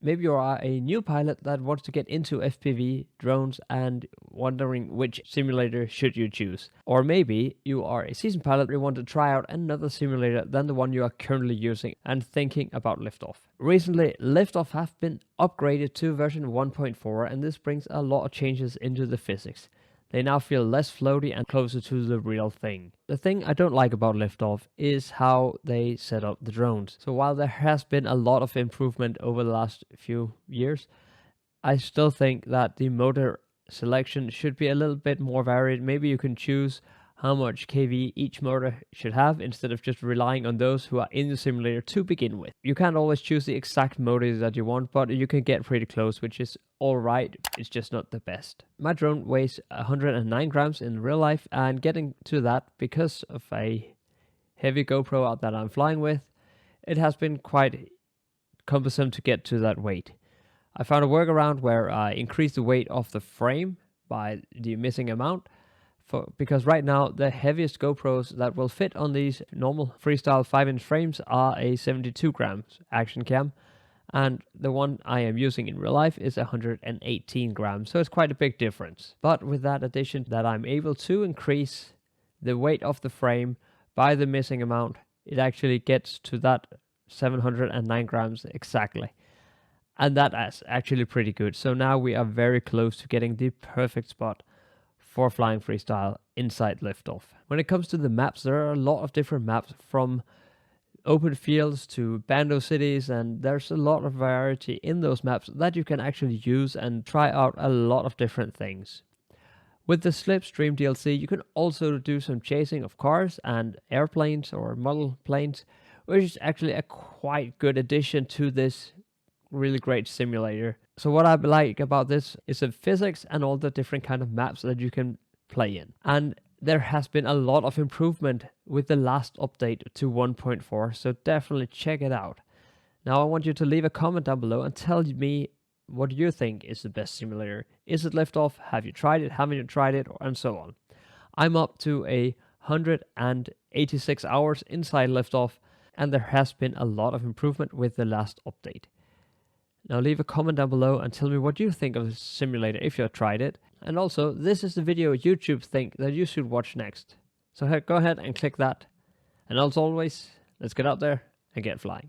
Maybe you are a new pilot that wants to get into FPV drones and wondering which simulator should you choose. Or maybe you are a seasoned pilot and want to try out another simulator than the one you are currently using and thinking about Liftoff. Recently, Liftoff have been upgraded to version 1.4, and this brings a lot of changes into the physics. They now feel less floaty and closer to the real thing. The thing I don't like about Liftoff is how they set up the drones. So while there has been a lot of improvement over the last few years, I still think that the motor selection should be a little bit more varied. Maybe you can choose how much kV each motor should have instead of just relying on those who are in the simulator to begin with. You can't always choose the exact motor that you want, but you can get pretty close, which is alright. It's just not the best. My drone weighs 109 grams in real life, and getting to that because of a heavy GoPro that I'm flying with, it has been quite cumbersome to get to that weight. I found a workaround where I increased the weight of the frame by the missing amount, because right now the heaviest GoPros that will fit on these normal freestyle 5-inch frames are a 72 grams action cam, and the one I am using in real life is 118 grams, so it's quite a big difference. But with that addition that I'm able to increase the weight of the frame by the missing amount, it actually gets to that 709 grams exactly. And that is actually pretty good. So now we are very close to getting the perfect spot for flying freestyle inside Liftoff. When it comes to the maps, there are a lot of different maps, from open fields to bando cities, and there's a lot of variety in those maps that you can actually use and try out a lot of different things. With the Slipstream DLC, you can also do some chasing of cars and airplanes or model planes, which is actually a quite good addition to this really great simulator. So what I like about this is the physics and all the different kind of maps that you can play in. And there has been a lot of improvement with the last update to 1.4, so definitely check it out. Now I want you to leave a comment down below and tell me what you think is the best simulator. Is it Liftoff? Have you tried it? Haven't you tried it? And so on. I'm up to 186 hours inside Liftoff, and there has been a lot of improvement with the last update. Now leave a comment down below and tell me what you think of the simulator if you have tried it. And also, this is the video YouTube think that you should watch next. So go ahead and click that. And as always, let's get out there and get flying.